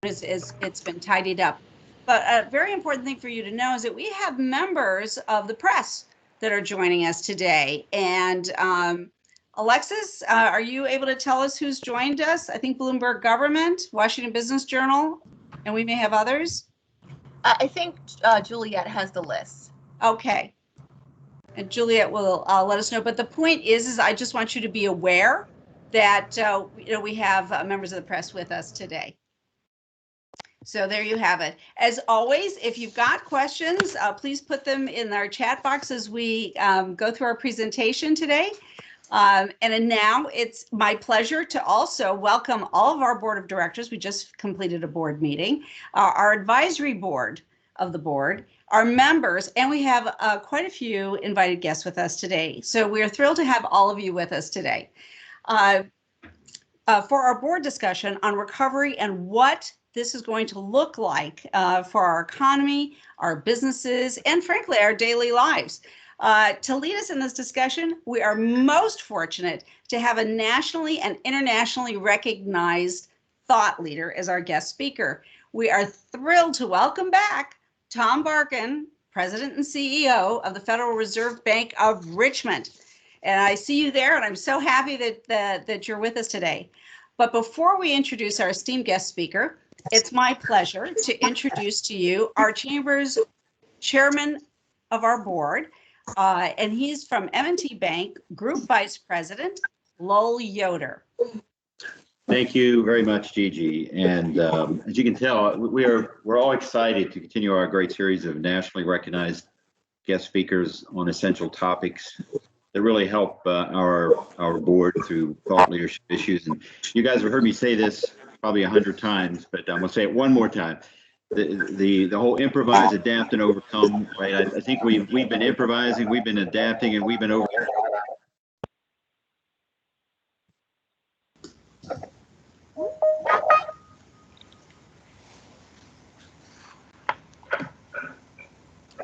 it's been tidied up. But a very important thing for you to know is that we have members of the press that are joining us today. And Alexis, are you able to tell us who's joined us? I think Bloomberg Government, Washington Business Journal, and we may have others. I think Juliet has the list. Okay. And Juliet will let us know. But the point is I just want you to be aware that we have members of the press with us today. So there you have it. As always, if you've got questions, please put them in our chat box as we go through our presentation today. And now it's my pleasure to also welcome all of our board of directors. We just completed a board meeting, our advisory board of the board, our members, and we have quite a few invited guests with us today. So we're thrilled to have all of you with us today for our board discussion on recovery and what this is going to look like for our economy, our businesses, and frankly, our daily lives. To lead us in this discussion, we are most fortunate to have a nationally and internationally recognized thought leader as our guest speaker. We are thrilled to welcome back Tom Barkin, President and CEO of the Federal Reserve Bank of Richmond. And I see you there, and I'm so happy that you're with us today. But before we introduce our esteemed guest speaker, it's my pleasure to introduce to you our Chamber's chairman of our board, and he's from M&T Bank, Group Vice President, Lowell Yoder. Thank you very much, Gigi. And as you can tell, we're all excited to continue our great series of nationally recognized guest speakers on essential topics that really help our board through thought leadership issues. And you guys have heard me say this probably 100 times, but I'm gonna say it one more time. The whole improvise, adapt, and overcome, right? I think we've been improvising, we've been adapting, and we've been overcoming.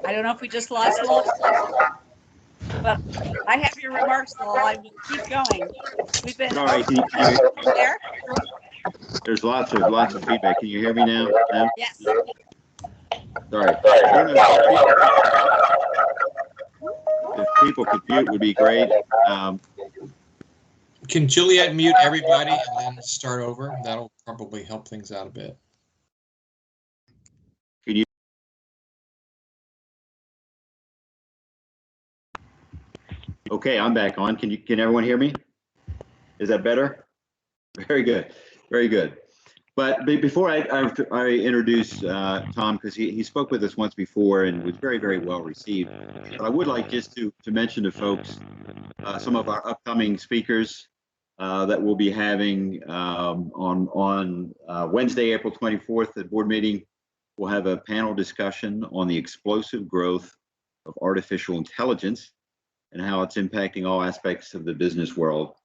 I don't know if we just lost Lowell, but I have your remarks, Lowell. I will keep going. We've been. All right, there? There's lots of feedback. Can you hear me now? Yes. Sorry. If people could mute, would be great. Can Juliet mute everybody and then start over? That'll probably help things out a bit. Can you? Okay, I'm back on. Can everyone hear me? Is that better? Very good. Very good. But before I introduce Tom, because he spoke with us once before and was very, very well received, but I would like just to mention to folks some of our upcoming speakers that we'll be having on Wednesday, April 24th at board meeting. We'll have a panel discussion on the explosive growth of artificial intelligence and how it's impacting all aspects of the business world,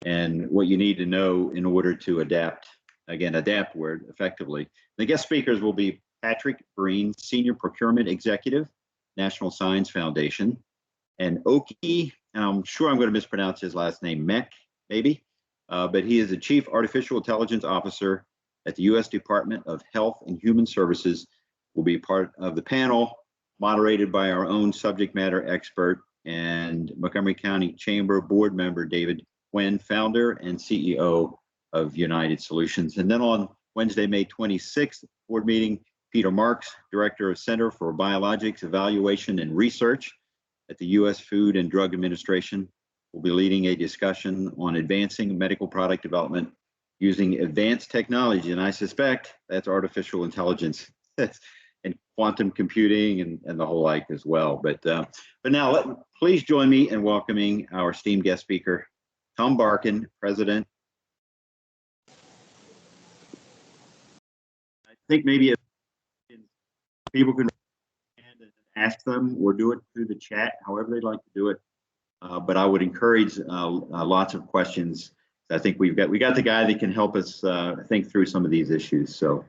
and what you need to know in order to adapt, again, adapt word effectively. The guest speakers will be Patrick Breen, Senior Procurement Executive, National Science Foundation, and Oki, and I'm sure I'm going to mispronounce his last name, Mech, maybe, but he is the Chief Artificial Intelligence Officer at the U.S. Department of Health and Human Services, will be part of the panel, moderated by our own subject matter expert and Montgomery County Chamber board member, David Quinn, founder and CEO of United Solutions. And then on Wednesday, May 26th, board meeting, Peter Marks, Director of Center for Biologics Evaluation and Research at the U.S. Food and Drug Administration, will be leading a discussion on advancing medical product development using advanced technology. And I suspect that's artificial intelligence and quantum computing and the whole like as well. But now please join me in welcoming our esteemed guest speaker, Tom Barkin, President. I think maybe if people can ask them or do it through the chat, however they'd like to do it. But I would encourage lots of questions. I think we got the guy that can help us think through some of these issues. So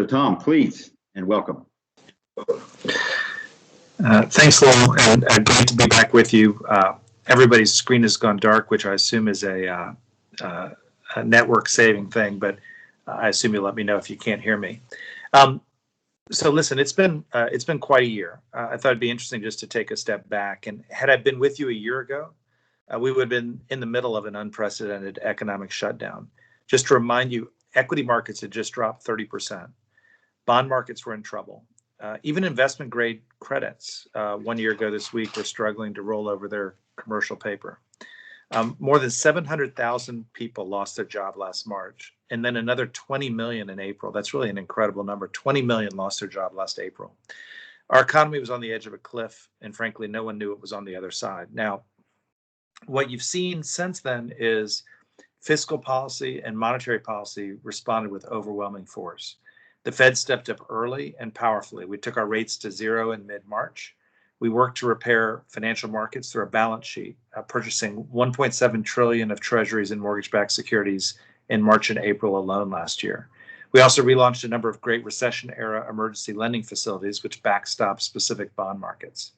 Tom, please, and welcome. Thanks, Lowell, and great to be back with you. Everybody's screen has gone dark, which I assume is a network saving thing, but I assume you'll let me know if you can't hear me. So listen, it's been quite a year. I thought it'd be interesting just to take a step back. And had I been with you a year ago, we would have been in the middle of an unprecedented economic shutdown. Just to remind you, equity markets had just dropped 30%. Bond markets were in trouble. Even investment grade credits 1 year ago this week were struggling to roll over their commercial paper. More than 700,000 people lost their job last March, and then another 20 million in April. That's really an incredible number. 20 million lost their job last April. Our economy was on the edge of a cliff, and frankly, no one knew it was on the other side. Now, what you've seen since then is fiscal policy and monetary policy responded with overwhelming force. The Fed stepped up early and powerfully. We took our rates to zero in mid-March. We worked to repair financial markets through a balance sheet, purchasing 1.7 trillion of treasuries and mortgage-backed securities in March and April alone last year. We also relaunched a number of Great Recession-era emergency lending facilities, which backstop specific bond markets.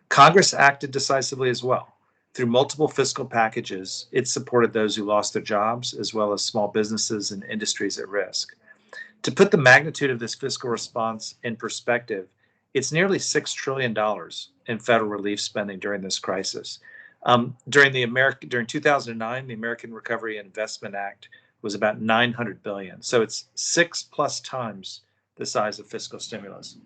Congress acted decisively as well. Through multiple fiscal packages, it supported those who lost their jobs, as well as small businesses and industries at risk. To put the magnitude of this fiscal response in perspective, it's nearly $6 trillion in federal relief spending during this crisis. During 2009, the American Recovery and Investment Act was about $900 billion. So it's 6+ times the size of fiscal stimulus.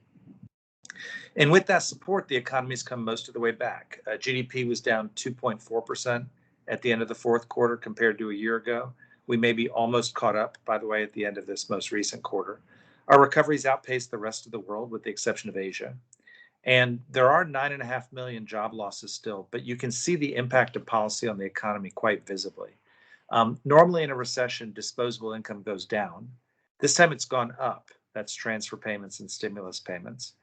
And with that support, the economy's come most of the way back. GDP was down 2.4% at the end of the fourth quarter compared to a year ago. We may be almost caught up, by the way, at the end of this most recent quarter. Our recovery's outpaced the rest of the world, with the exception of Asia. And there are 9.5 million job losses still, but you can see the impact of policy on the economy quite visibly. Normally in a recession, disposable income goes down. This time it's gone up. That's transfer payments and stimulus payments.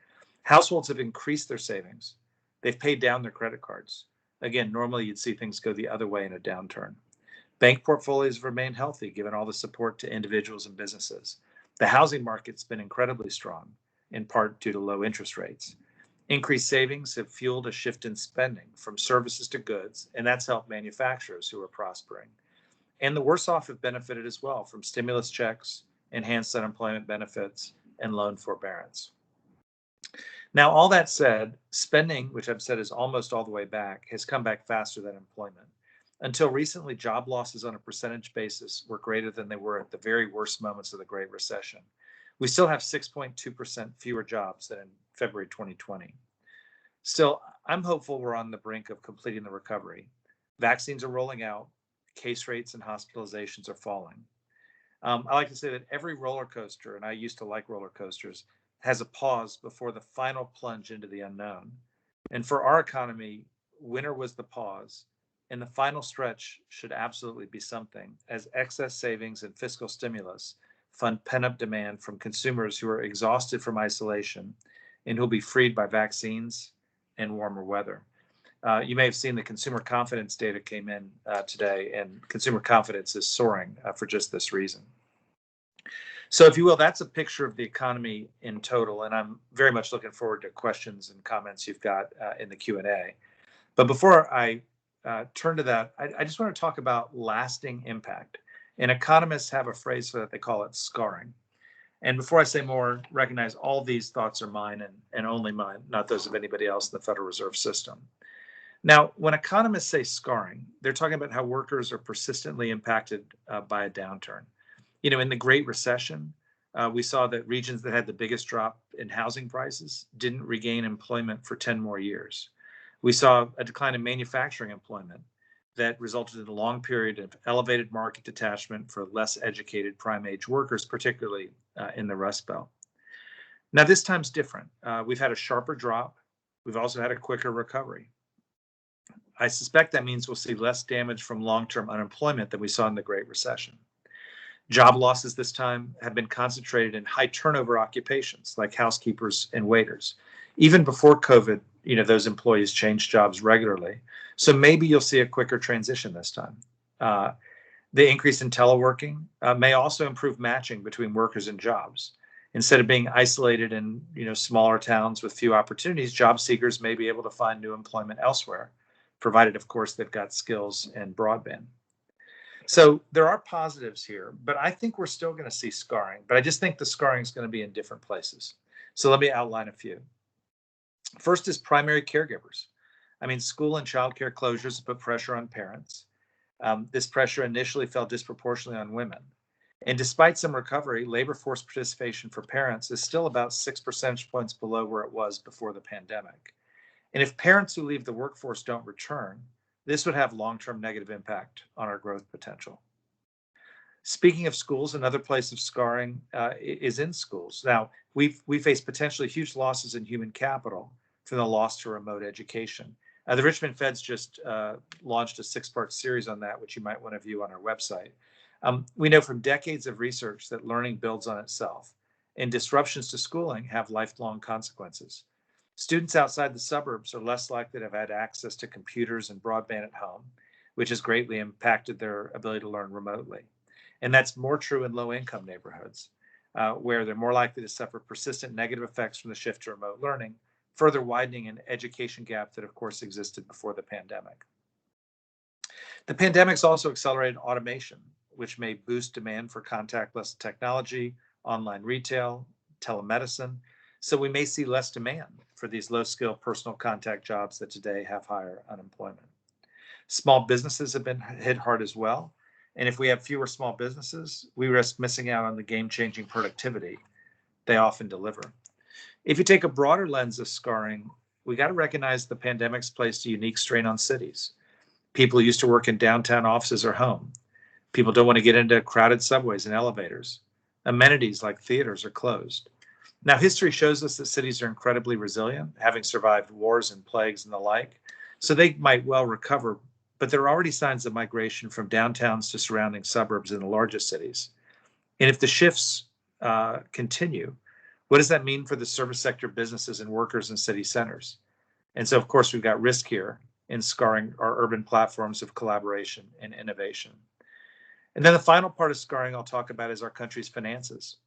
Households have increased their savings. They've paid down their credit cards. Again, normally you'd see things go the other way in a downturn. Bank portfolios remain healthy, given all the support to individuals and businesses. The housing market's been incredibly strong, in part due to low interest rates. Increased savings have fueled a shift in spending from services to goods, and that's helped manufacturers who are prospering. And the worse off have benefited as well from stimulus checks, enhanced unemployment benefits, and loan forbearance. Now, all that said, spending, which I've said is almost all the way back, has come back faster than employment. Until recently, job losses on a percentage basis were greater than they were at the very worst moments of the Great Recession. We still have 6.2% fewer jobs than in February 2020. Still, I'm hopeful we're on the brink of completing the recovery. Vaccines are rolling out, case rates and hospitalizations are falling. I like to say that every roller coaster, and I used to like roller coasters, has a pause before the final plunge into the unknown. And for our economy, winter was the pause, and the final stretch should absolutely be something, as excess savings and fiscal stimulus fund pent-up demand from consumers who are exhausted from isolation and who'll be freed by vaccines and warmer weather. You may have seen the consumer confidence data came in today, and consumer confidence is soaring for just this reason. So if you will, that's a picture of the economy in total, and I'm very much looking forward to questions and comments you've got in the Q&A. But before I turn to that, I just want to talk about lasting impact. And economists have a phrase for that, they call it scarring. And before I say more, recognize all these thoughts are mine and only mine, not those of anybody else in the Federal Reserve System. Now, when economists say scarring, they're talking about how workers are persistently impacted by a downturn. You know, in the Great Recession, we saw that regions that had the biggest drop in housing prices didn't regain employment for 10 more years. We saw a decline in manufacturing employment that resulted in a long period of elevated market detachment for less educated prime age workers, particularly in the Rust Belt. Now, this time's different. We've had a sharper drop. We've also had a quicker recovery. I suspect that means we'll see less damage from long-term unemployment than we saw in the Great Recession. Job losses this time have been concentrated in high turnover occupations like housekeepers and waiters. Even before COVID, you know, those employees changed jobs regularly. So maybe you'll see a quicker transition this time. The increase in teleworking may also improve matching between workers and jobs. Instead of being isolated in, you know, smaller towns with few opportunities, job seekers may be able to find new employment elsewhere, provided, of course, they've got skills and broadband. So there are positives here, but I think we're still going to see scarring. But I just think the scarring is going to be in different places. So let me outline a few. First is primary caregivers. I mean, school and childcare closures put pressure on parents. This pressure initially fell disproportionately on women. And despite some recovery, labor force participation for parents is still about 6 percentage points below where it was before the pandemic. And if parents who leave the workforce don't return, this would have long-term negative impact on our growth potential. Speaking of schools, another place of scarring is in schools. Now, we face potentially huge losses in human capital from the loss to remote education. The Richmond Feds just launched a 6-part series on that, which you might want to view on our website. We know from decades of research that learning builds on itself, and disruptions to schooling have lifelong consequences. Students outside the suburbs are less likely to have had access to computers and broadband at home, which has greatly impacted their ability to learn remotely. And that's more true in low-income neighborhoods, where they're more likely to suffer persistent negative effects from the shift to remote learning, further widening an education gap that, of course, existed before the pandemic. The pandemic's also accelerated automation, which may boost demand for contactless technology, online retail, telemedicine. So we may see less demand for these low-skill personal contact jobs that today have higher unemployment. Small businesses have been hit hard as well. And if we have fewer small businesses, we risk missing out on the game-changing productivity they often deliver. If you take a broader lens of scarring, we got to recognize the pandemic's placed a unique strain on cities. People who used to work in downtown offices are home. People don't want to get into crowded subways and elevators. Amenities like theaters are closed. Now, history shows us that cities are incredibly resilient, having survived wars and plagues and the like, so they might well recover, but there are already signs of migration from downtowns to surrounding suburbs in the largest cities. And if the shifts continue, what does that mean for the service sector businesses and workers in city centers? And so, of course, we've got risk here in scarring our urban platforms of collaboration and innovation. And then the final part of scarring I'll talk about is our country's finances.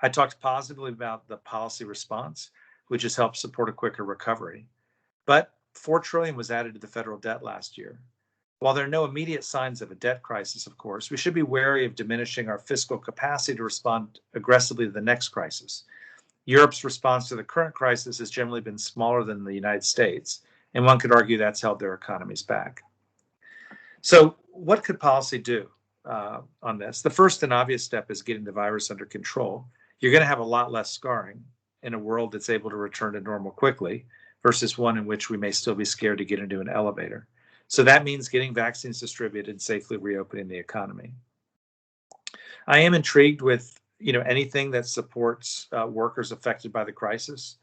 I talked positively about the policy response, which has helped support a quicker recovery. But $4 trillion was added to the federal debt last year. While there are no immediate signs of a debt crisis, of course, we should be wary of diminishing our fiscal capacity to respond aggressively to the next crisis. Europe's response to the current crisis has generally been smaller than the United States, and one could argue that's held their economies back. So what could policy do on this? The first and obvious step is getting the virus under control. You're going to have a lot less scarring in a world that's able to return to normal quickly versus one in which we may still be scared to get into an elevator. So that means getting vaccines distributed and safely reopening the economy. I am intrigued with anything that supports workers affected by the crisis.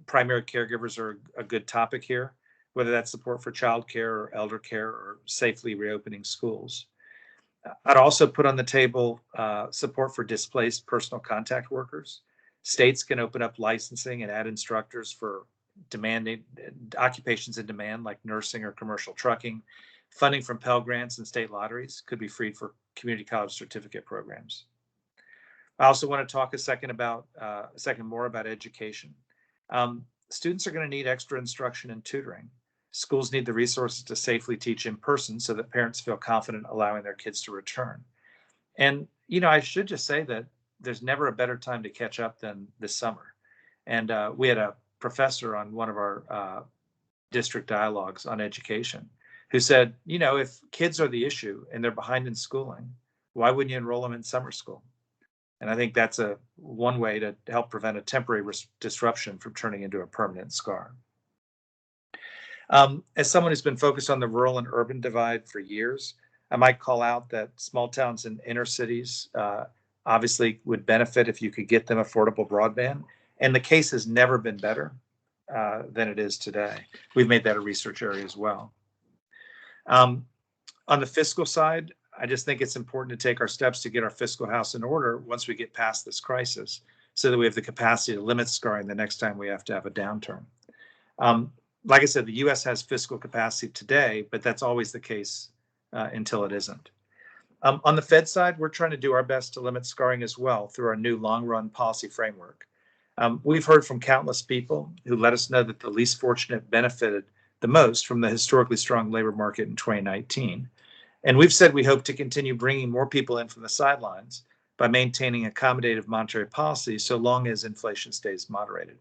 Primary caregivers are a good topic here, whether that's support for childcare or elder care or safely reopening schools. I'd also put on the table support for displaced personal contact workers. States can open up licensing and add instructors for demanding occupations in demand like nursing or commercial trucking. Funding from Pell Grants and state lotteries could be freed for community college certificate programs. I also want to talk a second more about education. Students are going to need extra instruction and tutoring. Schools need the resources to safely teach in person so that parents feel confident allowing their kids to return. And, I should just say that there's never a better time to catch up than this summer. And we had a professor on one of our district dialogues on education who said, if kids are the issue and they're behind in schooling, why wouldn't you enroll them in summer school? And I think that's one way to help prevent a temporary disruption from turning into a permanent scar. As someone who's been focused on the rural and urban divide for years, I might call out that small towns and inner cities obviously would benefit if you could get them affordable broadband. And the case has never been better than it is today. We've made that a research area as well. On the fiscal side, I just think it's important to take our steps to get our fiscal house in order once we get past this crisis so that we have the capacity to limit scarring the next time we have to have a downturn. Like I said, the U.S. has fiscal capacity today, but that's always the case until it isn't. On the Fed side, we're trying to do our best to limit scarring as well through our new long-run policy framework. We've heard from countless people who let us know that the least fortunate benefited the most from the historically strong labor market in 2019. And we've said we hope to continue bringing more people in from the sidelines by maintaining accommodative monetary policy so long as inflation stays moderated.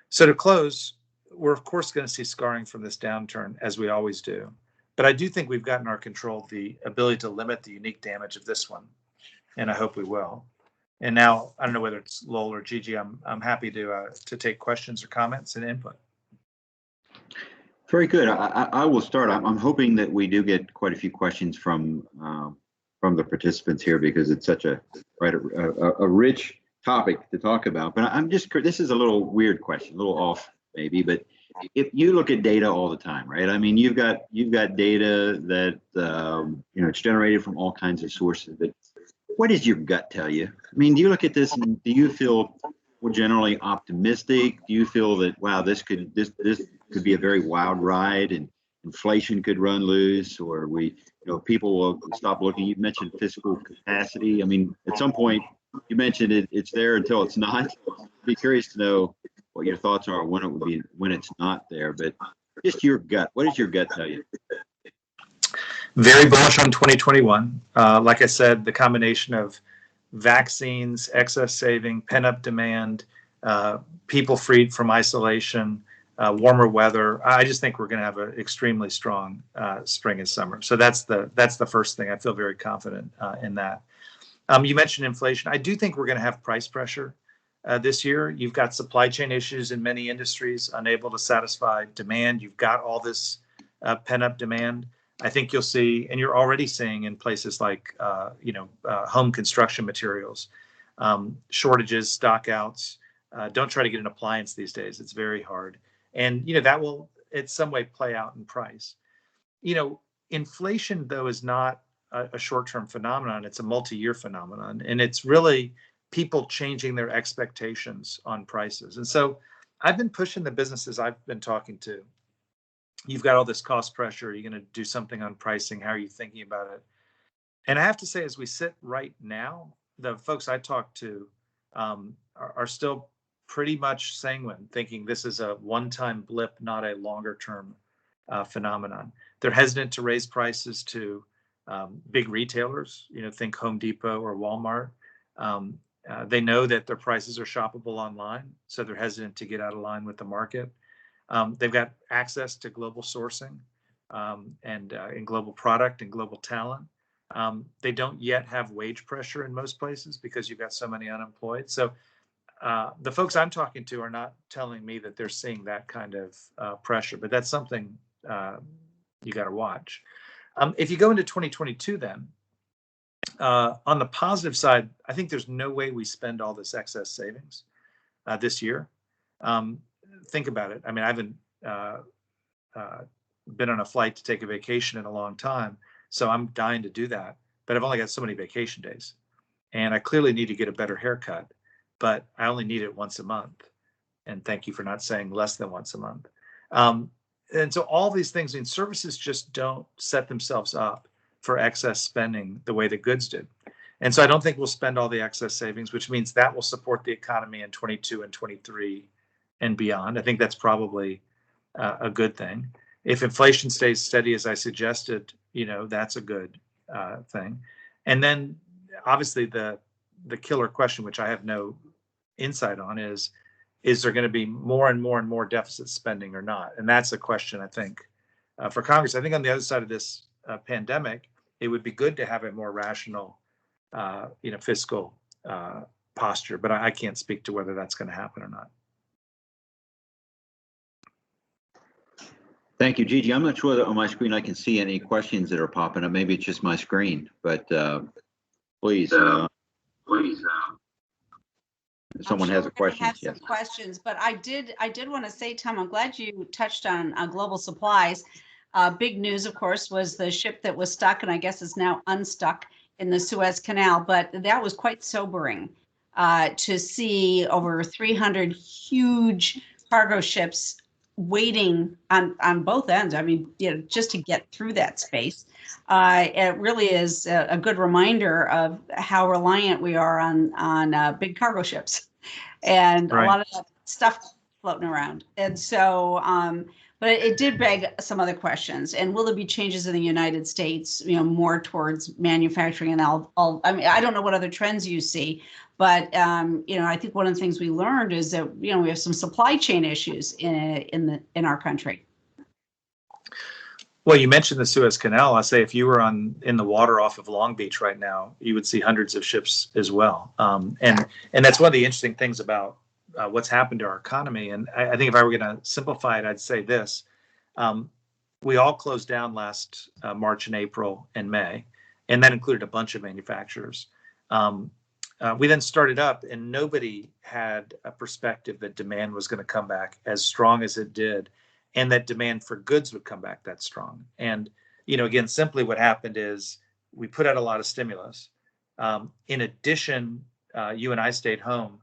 So to close, we're of course going to see scarring from this downturn, as we always do. But I do think we've gotten our control the ability to limit the unique damage of this one, and I hope we will. And now, I don't know whether it's Lowell or Gigi, I'm happy to take questions or comments and input. Very good. I will start. I'm hoping that we do get quite a few questions from the participants here, because it's such a rich topic to talk about. But I'm just, this is a little weird question, a little off maybe, but if you look at data all the time, right? I mean, you've got data that it's generated from all kinds of sources. But what does your gut tell you? I mean, do you look at this and do you feel generally optimistic? Do you feel that, wow, this could be a very wild ride and inflation could run loose, or people will stop looking? You mentioned fiscal capacity. I mean, at some point you mentioned it's there until it's not. I'd be curious to know what your thoughts are when it's not there. But just your gut. What does your gut tell you? Very bullish on 2021. Like I said, the combination of vaccines, excess saving, pent-up demand, people freed from isolation, warmer weather. I just think we're going to have an extremely strong spring and summer. So that's the first thing. I feel very confident in that. You mentioned inflation. I do think we're going to have price pressure this year. You've got supply chain issues in many industries, unable to satisfy demand. You've got all this pent-up demand. I think you'll see, and you're already seeing in places like, home construction materials, shortages, stockouts. Don't try to get an appliance these days. It's very hard. And, that will in some way play out in price. Inflation, though, is not a short-term phenomenon. It's a multi-year phenomenon. And it's really people changing their expectations on prices. And so I've been pushing the businesses I've been talking to. You've got all this cost pressure. Are you going to do something on pricing? How are you thinking about it? And I have to say, as we sit right now, the folks I talk to are still pretty much sanguine, thinking this is a one-time blip, not a longer-term phenomenon. They're hesitant to raise prices to big retailers, think Home Depot or Walmart. They know that their prices are shoppable online, so they're hesitant to get out of line with the market. They've got access to global sourcing and global product and global talent. They don't yet have wage pressure in most places because you've got so many unemployed. So the folks I'm talking to are not telling me that they're seeing that kind of pressure, but that's something you got to watch. If you go into 2022 then, on the positive side, I think there's no way we spend all this excess savings this year. Think about it. I mean, I haven't been on a flight to take a vacation in a long time, so I'm dying to do that. But I've only got so many vacation days, and I clearly need to get a better haircut, but I only need it once a month. And thank you for not saying less than once a month. And so all these things in services just don't set themselves up for excess spending the way the goods did. And so I don't think we'll spend all the excess savings, which means that will support the economy in 22 and 23 and beyond. I think that's probably a good thing. If inflation stays steady, as I suggested, that's a good thing. And then obviously the killer question, which I have no insight on, is there going to be more and more and more deficit spending or not? And that's a question, I think, for Congress. I think on the other side of this pandemic, it would be good to have a more rational, fiscal posture. But I can't speak to whether that's going to happen or not. Thank you, Gigi. I'm not sure that on my screen I can see any questions that are popping up. Maybe it's just my screen, but please. If someone has a question. Have some questions, but I did want to say, Tom, I'm glad you touched on global supplies. Big news, of course, was the ship that was stuck, and I guess is now unstuck in the Suez Canal. But that was quite sobering to see over 300 huge cargo ships waiting on both ends. I mean, just to get through that space. It really is a good reminder of how reliant we are on big cargo ships and right. A lot of that stuff floating around. And so, But it did beg some other questions. And will there be changes in the United States, more towards manufacturing? And I mean, I don't know what other trends you see, but I think one of the things we learned is that we have some supply chain issues in our country. Well, you mentioned the Suez Canal. I say if you were in the water off of Long Beach right now, you would see hundreds of ships as well. And that's one of the interesting things about what's happened to our economy. And I think if I were going to simplify it, I'd say this. We all closed down last March and April and May, and that included a bunch of manufacturers. We then started up, and nobody had a perspective that demand was going to come back as strong as it did, and that demand for goods would come back that strong. And, again, simply what happened is we put out a lot of stimulus. In addition, you and I stayed home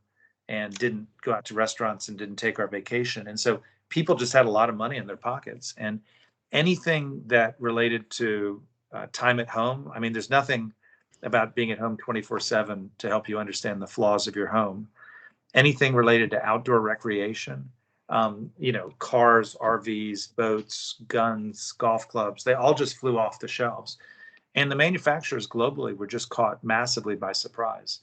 and didn't go out to restaurants and didn't take our vacation. And so people just had a lot of money in their pockets. And anything that related to time at home, I mean, there's nothing about being at home 24/7 to help you understand the flaws of your home. Anything related to outdoor recreation, cars, RVs, boats, guns, golf clubs, they all just flew off the shelves. And the manufacturers globally were just caught massively by surprise.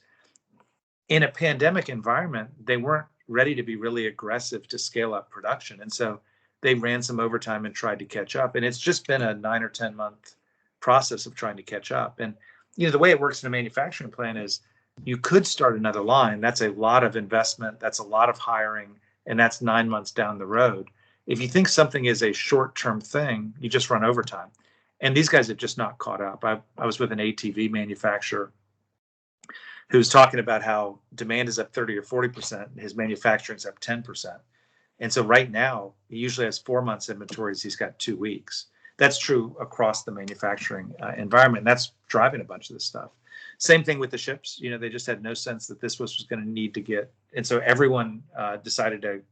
In a pandemic environment, they weren't ready to be really aggressive to scale up production. And so they ran some overtime and tried to catch up. And it's just been a 9 or 10 month process of trying to catch up. And, the way it works in a manufacturing plant is you could start another line. That's a lot of investment. That's a lot of hiring. And that's 9 months down the road. If you think something is a short-term thing, you just run overtime. And these guys have just not caught up. I was with an ATV manufacturer who's talking about how demand is up 30 or 40%, and his manufacturing is up 10%. And so right now, he usually has 4 months inventories. He's got 2 weeks. That's true across the manufacturing environment. That's driving a bunch of this stuff. Same thing with the ships. They just had no sense that this was going to need to get. And so everyone decided to,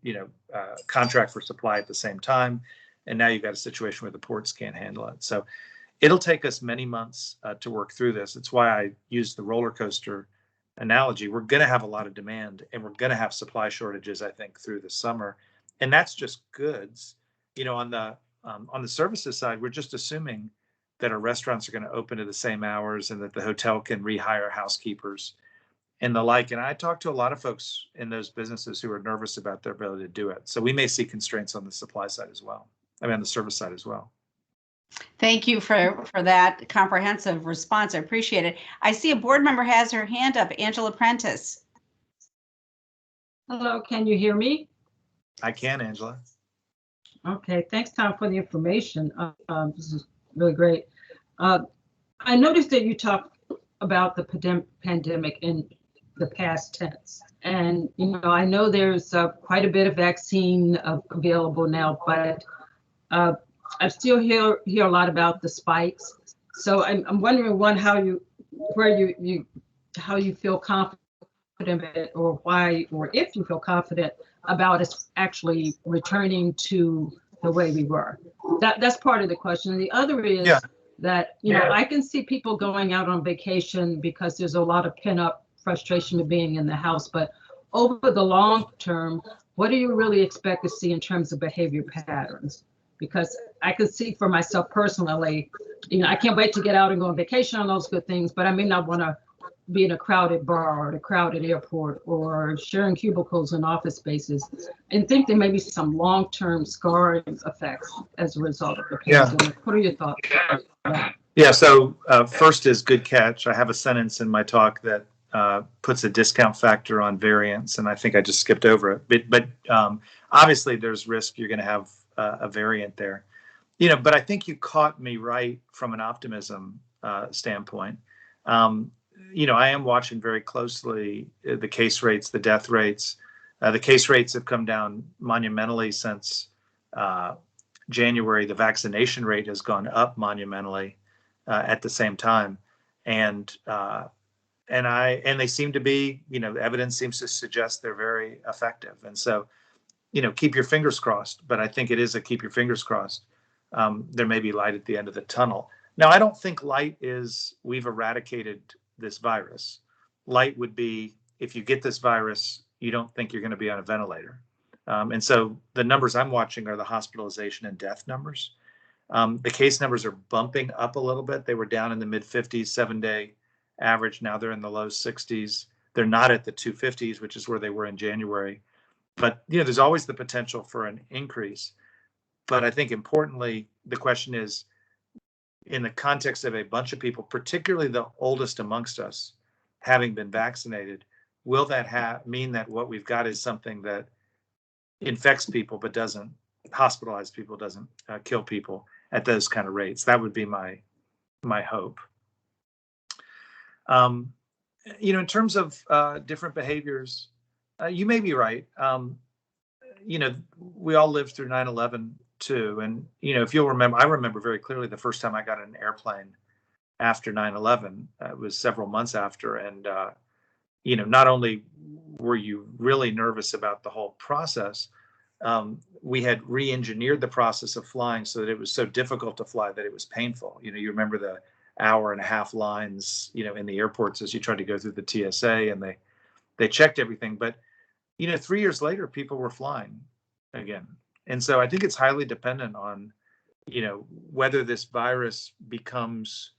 contract for supply at the same time. And now you've got a situation where the ports can't handle it. So it'll take us many months to work through this. It's why I used the roller coaster analogy. We're going to have a lot of demand, and we're going to have supply shortages, I think, through the summer. And that's just goods. On the services side, we're just assuming that our restaurants are going to open at the same hours and that the hotel can rehire housekeepers and the like. And I talked to a lot of folks in those businesses who are nervous about their ability to do it. So we may see constraints on the supply side as well. On the service side as well. Thank you for that comprehensive response. I appreciate it. I see a board member has her hand up, Angela Prentice. Hello, can you hear me? I can, Angela. Okay, thanks, Tom, for the information. This is really great. I noticed that you talked about the pandemic in the past tense. And, I know there's quite a bit of vaccine available now, but I still hear a lot about the spikes. So I'm wondering, how you feel confident, or why, or if you feel confident about us actually returning to the way we were. That's part of the question. And the other is that, I can see people going out on vacation because there's a lot of pent-up frustration of being in the house. But over the long term, what do you really expect to see in terms of behavior patterns? Because I could see for myself personally, I can't wait to get out and go on vacation on those good things, but I may not want to be in a crowded bar or at a crowded airport or sharing cubicles in office spaces, and think there may be some long-term scarring effects as a result of the pandemic. What are your thoughts? Yeah, so first is good catch. I have a sentence in my talk that puts a discount factor on variance, and I think I just skipped over it. But obviously there's risk you're going to have a variant there. But I think you caught me right from an optimism standpoint. I am watching very closely the case rates, the death rates. The case rates have come down monumentally since January. The vaccination rate has gone up monumentally at the same time, and they seem to be, the evidence seems to suggest they're very effective. And so, keep your fingers crossed. But I think it is a keep your fingers crossed. There may be light at the end of the tunnel. Now, I don't think light is we've eradicated this virus. Light would be if you get this virus, you don't think you're going to be on a ventilator. And so the numbers I'm watching are the hospitalization and death numbers. The case numbers are bumping up a little bit. They were down in the mid 50s, 7-day average. Now they're in the low 60s. They're not at the 250s, which is where they were in January. But there's always the potential for an increase. But I think importantly, the question is, in the context of a bunch of people, particularly the oldest amongst us, having been vaccinated, will that mean that what we've got is something that infects people but doesn't hospitalize people, doesn't kill people at those kind of rates? That would be my hope. In terms of different behaviors, you may be right. We all lived through 9/11 too, and if you'll remember, I remember very clearly the first time I got on an airplane after 9/11. It was several months after, and not only were you really nervous about the whole process, we had re-engineered the process of flying so that it was so difficult to fly that it was painful. You remember the hour-and-a-half lines, in the airports as you tried to go through the TSA, and they checked everything. But 3 years later, people were flying again. And so I think it's highly dependent on, whether this virus becomes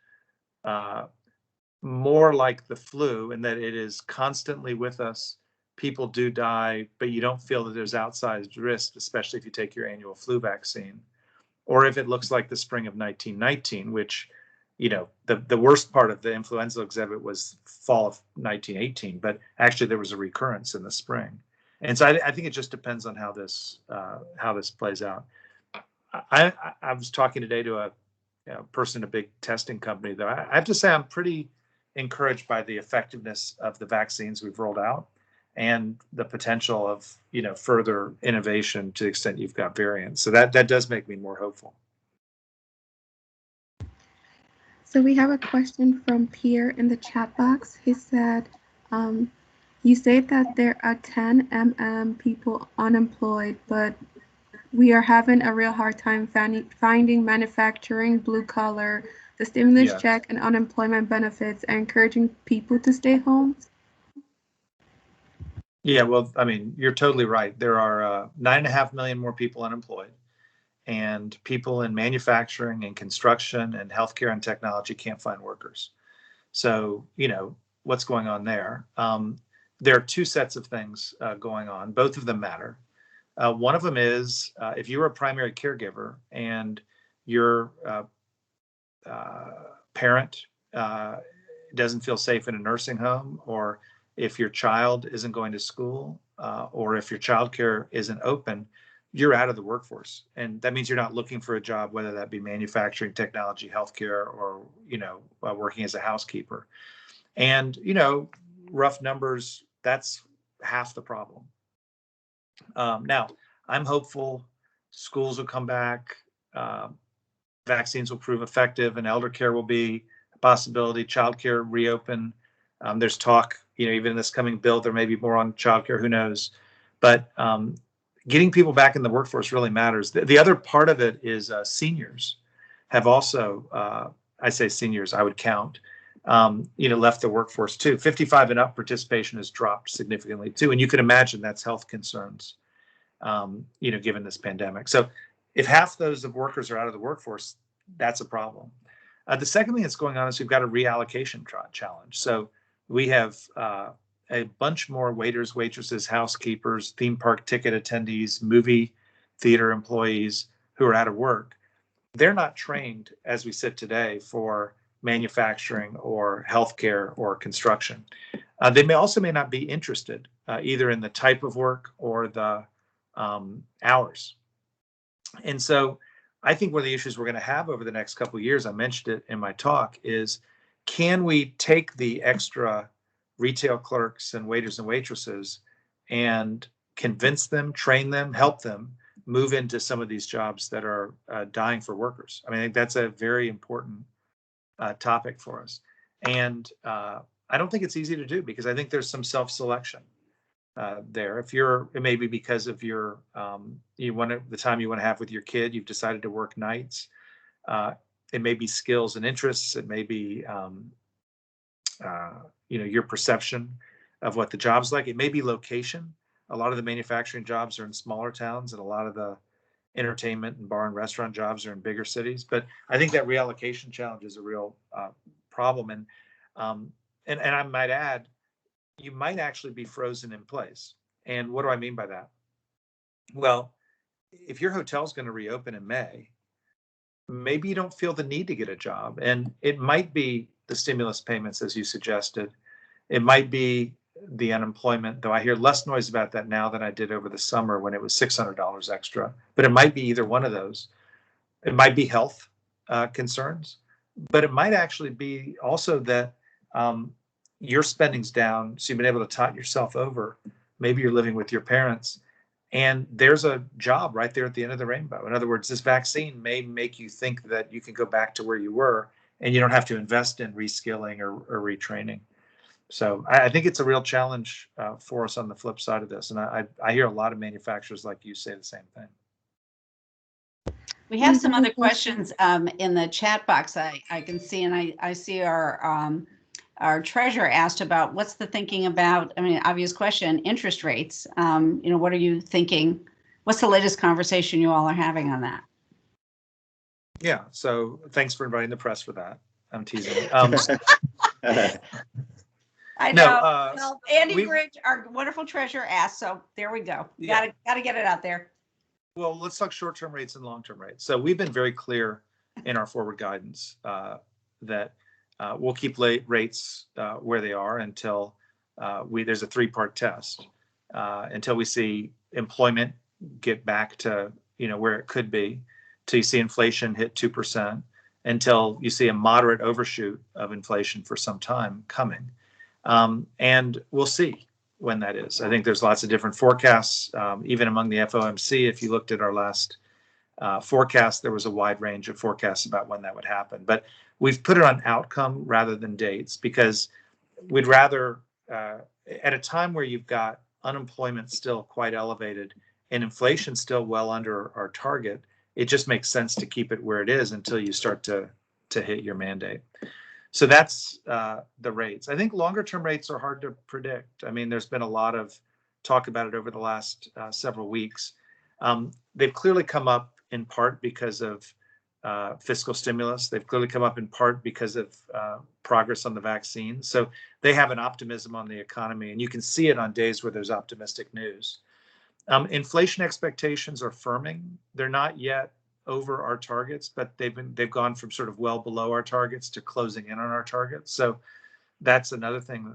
more like the flu, and that it is constantly with us. People do die, but you don't feel that there's outsized risk, especially if you take your annual flu vaccine. Or if it looks like the spring of 1919, which, the worst part of the influenza exhibit was fall of 1918, but actually there was a recurrence in the spring. And so I think it just depends on how this plays out. I was talking today to a person in a big testing company, though. I have to say I'm pretty encouraged by the effectiveness of the vaccines we've rolled out and the potential of further innovation to the extent you've got variants. So that does make me more hopeful. So we have a question from Pierre in the chat box. He said, you say that there are 10 million people unemployed, but we are having a real hard time finding manufacturing, blue collar. The stimulus check and unemployment benefits are encouraging people to stay home. Yeah, well, I mean, you're totally right. There are 9.5 million more people unemployed, and people in manufacturing and construction and healthcare and technology can't find workers. So, what's going on there? There are two sets of things going on. Both of them matter. One of them is if you're a primary caregiver and your parent doesn't feel safe in a nursing home, or if your child isn't going to school, or if your childcare isn't open, you're out of the workforce. And that means you're not looking for a job, whether that be manufacturing, technology, healthcare, or, working as a housekeeper. And, rough numbers, that's half the problem. Now, I'm hopeful schools will come back, vaccines will prove effective, and elder care will be a possibility, childcare reopen. There's talk, even in this coming bill, there may be more on childcare, who knows. But getting people back in the workforce really matters. The other part of it is seniors have also, I say seniors, I would count, left the workforce too. 55 and up participation has dropped significantly too. And you can imagine that's health concerns, given this pandemic. So if half those of workers are out of the workforce, that's a problem. The second thing that's going on is we've got a reallocation challenge. So we have a bunch more waiters, waitresses, housekeepers, theme park ticket attendees, movie theater employees who are out of work. They're not trained, as we sit today, for manufacturing or healthcare or construction. They may not be interested either in the type of work or the hours. And so I think one of the issues we're going to have over the next couple of years, I mentioned it in my talk, is can we take the extra retail clerks and waiters and waitresses and convince them, train them, help them move into some of these jobs that are dying for workers? I think that's a very important topic for us. And I don't think it's easy to do, because I think there's some self-selection there. It may be because of your, the time you want to have with your kid, you've decided to work nights. It may be skills and interests. It may be, your perception of what the job's like. It may be location. A lot of the manufacturing jobs are in smaller towns, and a lot of the entertainment and bar and restaurant jobs are in bigger cities. But I think that reallocation challenge is a real problem. And I might add, you might actually be frozen in place. And what do I mean by that? Well, if your hotel's going to reopen in May, maybe you don't feel the need to get a job. And it might be the stimulus payments, as you suggested. It might be the unemployment, though I hear less noise about that now than I did over the summer when it was $600 extra. But it might be either one of those. It might be health concerns, but it might actually be also that your spending's down, so you've been able to tide yourself over. Maybe you're living with your parents, and there's a job right there at the end of the rainbow. In other words, this vaccine may make you think that you can go back to where you were, and you don't have to invest in reskilling or retraining. So I think it's a real challenge for us on the flip side of this. And I hear a lot of manufacturers like you say the same thing. We have some other questions in the chat box I can see, and I see our treasurer asked about what's the thinking about, I mean, obvious question, interest rates. What are you thinking? What's the latest conversation you all are having on that? Yeah, so thanks for inviting the press for that. I'm teasing. I know. Well, Andy Bridge, our wonderful treasurer, asked, so there we go. Gotta get it out there. Well, let's talk short-term rates and long-term rates. So we've been very clear in our forward guidance that we'll keep rates where they are until there's a three-part test, until we see employment get back to where it could be, till you see inflation hit 2%, until you see a moderate overshoot of inflation for some time coming. And we'll see when that is. I think there's lots of different forecasts, even among the FOMC. If you looked at our last forecast, there was a wide range of forecasts about when that would happen. But we've put it on outcome rather than dates, because we'd rather, at a time where you've got unemployment still quite elevated and inflation still well under our target, it just makes sense to keep it where it is until you start to hit your mandate. So that's the rates. I think longer term rates are hard to predict. I mean, there's been a lot of talk about it over the last several weeks. They've clearly come up in part because of fiscal stimulus. They've clearly come up in part because of progress on the vaccine. So they have an optimism on the economy, and you can see it on days where there's optimistic news. Inflation expectations are firming. They're not yet over our targets, but they've gone from sort of well below our targets to closing in on our targets. So that's another thing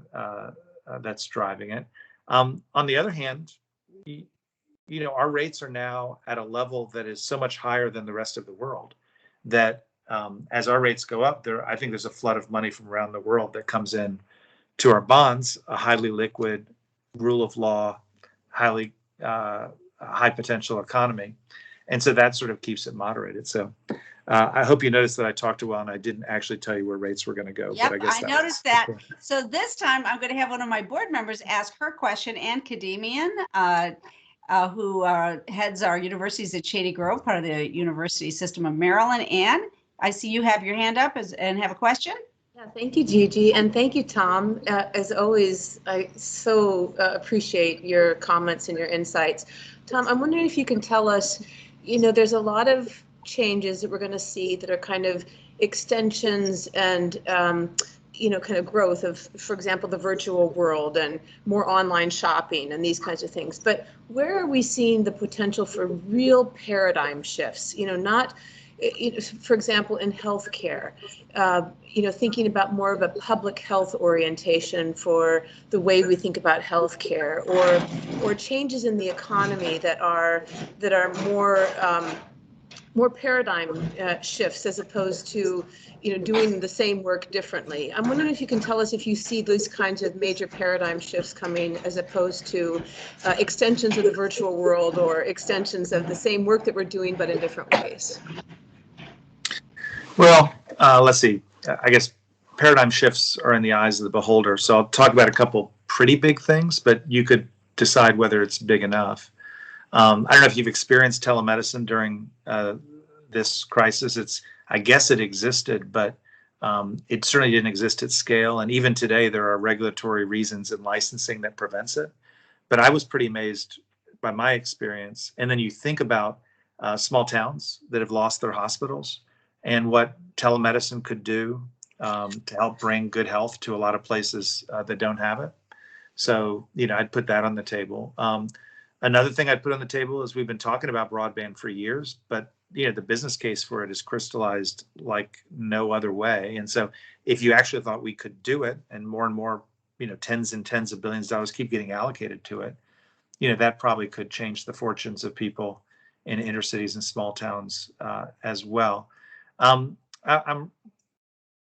that's driving it. On the other hand, our rates are now at a level that is so much higher than the rest of the world that as our rates go up, I think there's a flood of money from around the world that comes in to our bonds, a highly liquid, rule of law, highly high potential economy. And so that sort of keeps it moderated. So I hope you noticed that I talked a while and I didn't actually tell you where rates were going to go. Yep, but I guess I noticed that. So this time I'm going to have one of my board members ask her question, Ann Kademian, who heads our universities at Shady Grove, part of the University System of Maryland. Ann, I see you have your hand up and have a question. Yeah, thank you, Gigi, and thank you, Tom. As always, I so appreciate your comments and your insights. Tom, I'm wondering if you can tell us, there's a lot of changes that we're going to see that are kind of extensions and, kind of growth of, for example, the virtual world and more online shopping and these kinds of things. But where are we seeing the potential for real paradigm shifts? Not, for example, in healthcare, thinking about more of a public health orientation for the way we think about healthcare, or changes in the economy that are more paradigm shifts as opposed to doing the same work differently. I'm wondering if you can tell us if you see these kinds of major paradigm shifts coming as opposed to extensions of the virtual world or extensions of the same work that we're doing but in different ways. Well, let's see. I guess paradigm shifts are in the eyes of the beholder. So I'll talk about a couple pretty big things, but you could decide whether it's big enough. I don't know if you've experienced telemedicine during this crisis. I guess it existed, but it certainly didn't exist at scale. And even today, there are regulatory reasons in licensing that prevents it. But I was pretty amazed by my experience. And then you think about small towns that have lost their hospitals and what telemedicine could do to help bring good health to a lot of places that don't have it. So, I'd put that on the table. Another thing I'd put on the table is we've been talking about broadband for years, but the business case for it is crystallized like no other way. And so if you actually thought we could do it, and more, tens and tens of billions of dollars keep getting allocated to it, that probably could change the fortunes of people in inner cities and small towns as well. I'm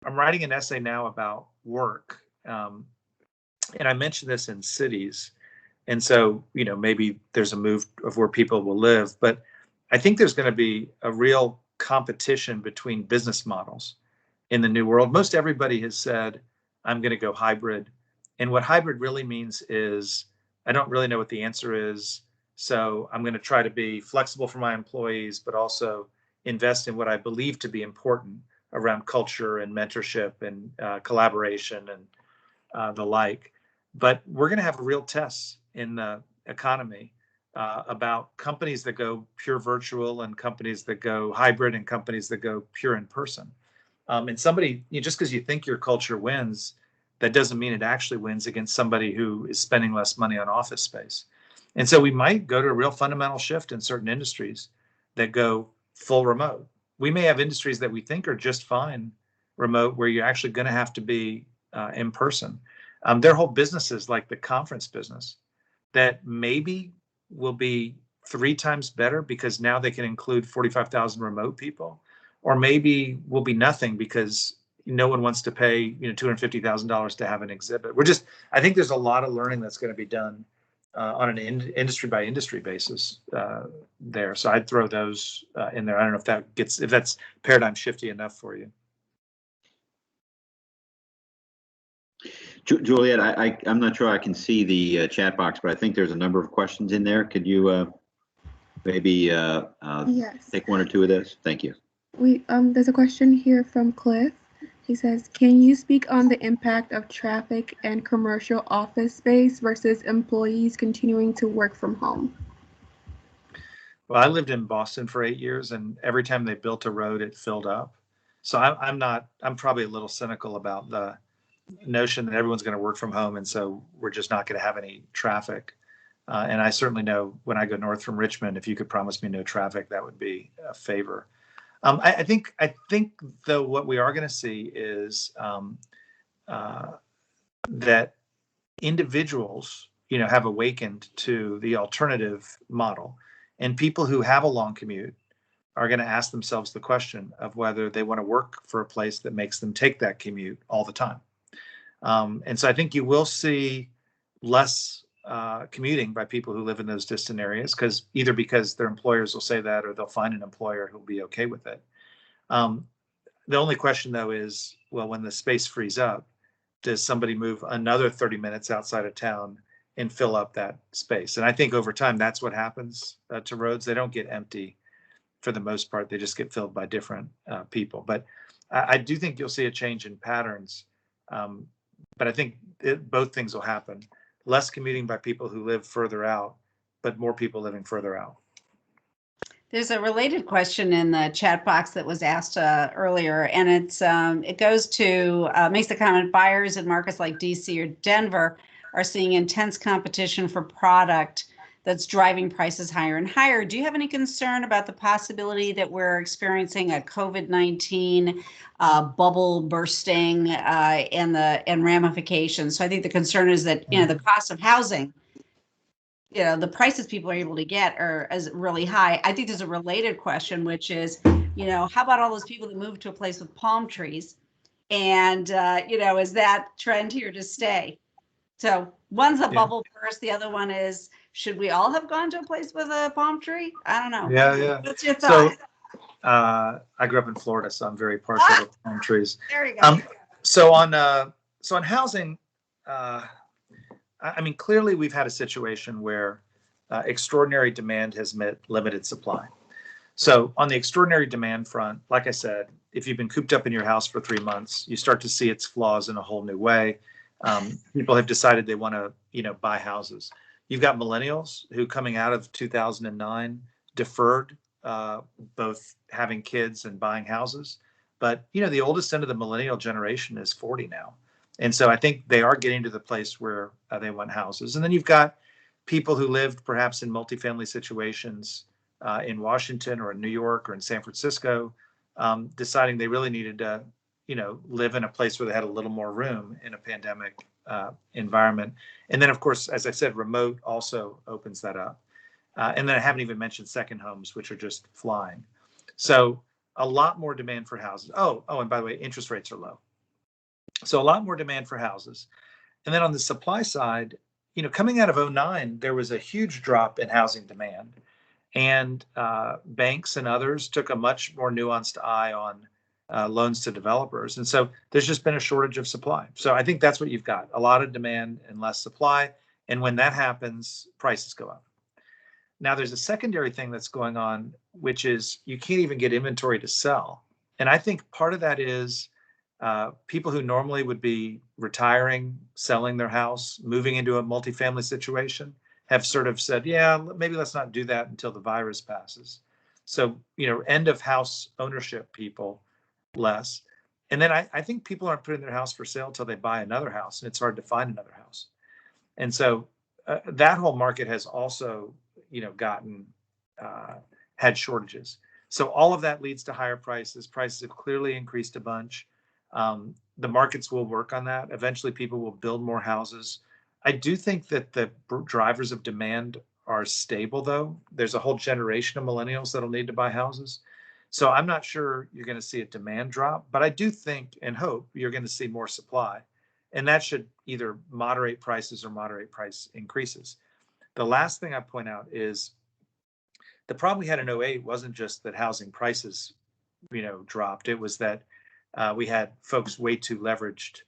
writing an essay now about work. And I mentioned this in cities. And so, maybe there's a move of where people will live, but I think there's going to be a real competition between business models in the new world. Most everybody has said, I'm going to go hybrid. And what hybrid really means is, I don't really know what the answer is. So I'm going to try to be flexible for my employees, but also invest in what I believe to be important around culture and mentorship and collaboration and the like. But we're going to have real tests in the economy about companies that go pure virtual and companies that go hybrid and companies that go pure in person. And somebody, just because you think your culture wins, that doesn't mean it actually wins against somebody who is spending less money on office space. And so we might go to a real fundamental shift in certain industries that go full remote. We may have industries that we think are just fine remote, where you're actually going to have to be in person. There are whole businesses like the conference business that maybe will be 3 times better because now they can include 45,000 remote people, or maybe will be nothing because no one wants to pay $250,000 to have an exhibit. I think there's a lot of learning that's going to be done on an industry by industry basis there. So I'd throw those in there. I don't know if that's paradigm shifty enough for you. Juliet, I'm not sure I can see the chat box, but I think there's a number of questions in there. Could you maybe Yes. take 1 or 2 of those? Thank you. There's a question here from Cliff. He says, can you speak on the impact of traffic and commercial office space versus employees continuing to work from home? Well, I lived in Boston for 8 years, and every time they built a road, it filled up. So I'm probably a little cynical about the notion that everyone's going to work from home, and so we're just not going to have any traffic. And I certainly know when I go north from Richmond, if you could promise me no traffic, that would be a favor. I think though what we are going to see is that individuals, have awakened to the alternative model, and people who have a long commute are going to ask themselves the question of whether they want to work for a place that makes them take that commute all the time. And so I think you will see less commuting by people who live in those distant areas, because their employers will say that, or they'll find an employer who'll be okay with it. The only question, though, is, well, when the space frees up, does somebody move another 30 minutes outside of town and fill up that space? And I think over time, that's what happens to roads. They don't get empty for the most part. They just get filled by different people. But I do think you'll see a change in patterns. But I think both things will happen. Less commuting by people who live further out, but more people living further out. There's a related question in the chat box that was asked earlier, and it goes to makes the comment: buyers in markets like DC or Denver are seeing intense competition for product that's driving prices higher and higher. Do you have any concern about the possibility that we're experiencing a COVID-19 bubble bursting and ramifications? So I think the concern is that the cost of housing, the prices people are able to get is really high. I think there's a related question, which is, how about all those people that move to a place with palm trees? And, is that trend here to stay? So one's a bubble burst. The other one is, should we all have gone to a place with a palm tree? I don't know. Yeah. What's your thought? So I grew up in Florida, so I'm very partial to palm trees. There you go. So on housing, clearly we've had a situation where extraordinary demand has met limited supply. So on the extraordinary demand front, like I said, if you've been cooped up in your house for 3 months, you start to see its flaws in a whole new way. People have decided they want to, buy houses. You've got millennials who, coming out of 2009, deferred both having kids and buying houses. But, the oldest end of the millennial generation is 40 now. And so I think they are getting to the place where they want houses. And then you've got people who lived perhaps in multifamily situations in Washington or in New York or in San Francisco, deciding they really needed to, live in a place where they had a little more room in a pandemic environment. And then, of course, as I said, remote also opens that up. And then I haven't even mentioned second homes, which are just flying. So a lot more demand for houses. Oh, and by the way, interest rates are low. So a lot more demand for houses. And then on the supply side, coming out of 2009, there was a huge drop in housing demand. And banks and others took a much more nuanced eye on loans to developers. And so there's just been a shortage of supply. So I think that's what you've got, a lot of demand and less supply. And when that happens, prices go up. Now, there's a secondary thing that's going on, which is you can't even get inventory to sell. And I think part of that is people who normally would be retiring, selling their house, moving into a multifamily situation, have sort of said, yeah, maybe let's not do that until the virus passes. So, end of house ownership people less. And then I think people aren't putting their house for sale until they buy another house, and it's hard to find another house. And so that whole market has also, had shortages. So all of that leads to higher prices. Prices have clearly increased a bunch. The markets will work on that. Eventually, people will build more houses. I do think that the drivers of demand are stable, though. There's a whole generation of millennials that'll need to buy houses. So I'm not sure you're going to see a demand drop, but I do think and hope you're going to see more supply. And that should either moderate prices or moderate price increases. The last thing I point out is the problem we had in 2008 wasn't just that housing prices, dropped. It was that we had folks way too leveraged,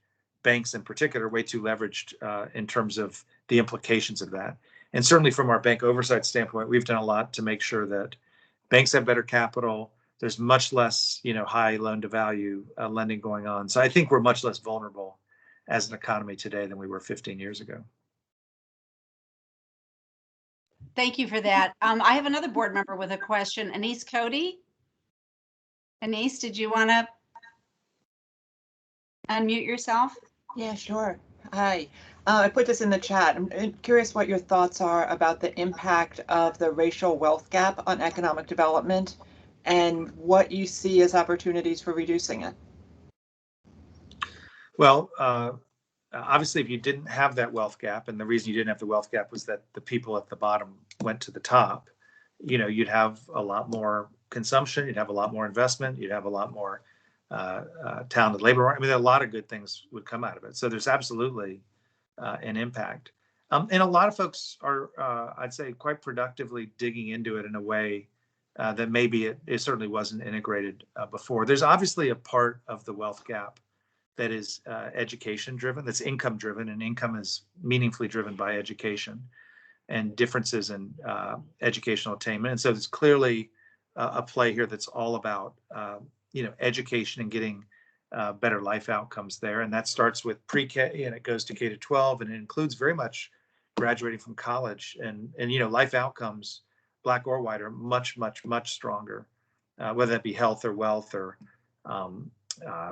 banks in particular, way too leveraged in terms of the implications of that. And certainly from our bank oversight standpoint, we've done a lot to make sure that banks have better capital. There's much less, high loan to value lending going on. So I think we're much less vulnerable as an economy today than we were 15 years ago. Thank you for that. I have another board member with a question. Anise Cody. Anise, did you want to unmute yourself? Yeah, sure. Hi. I put this in the chat. I'm curious what your thoughts are about the impact of the racial wealth gap on economic development and what you see as opportunities for reducing it. Well, obviously, if you didn't have that wealth gap, and the reason you didn't have the wealth gap was that the people at the bottom went to the top, you'd have a lot more consumption, you'd have a lot more investment, you'd have a lot more talented labor. I mean, a lot of good things would come out of it. So there's absolutely an impact. And a lot of folks are, I'd say, quite productively digging into it in a way that maybe it certainly wasn't integrated before. There's obviously a part of the wealth gap that is education driven, that's income driven, and income is meaningfully driven by education and differences in educational attainment. And so there's clearly a play here that's all about education and getting better life outcomes there. And that starts with pre-K and it goes to K to 12, and it includes very much graduating from college. And life outcomes, Black or white, are much, much, much stronger, whether that be health or wealth or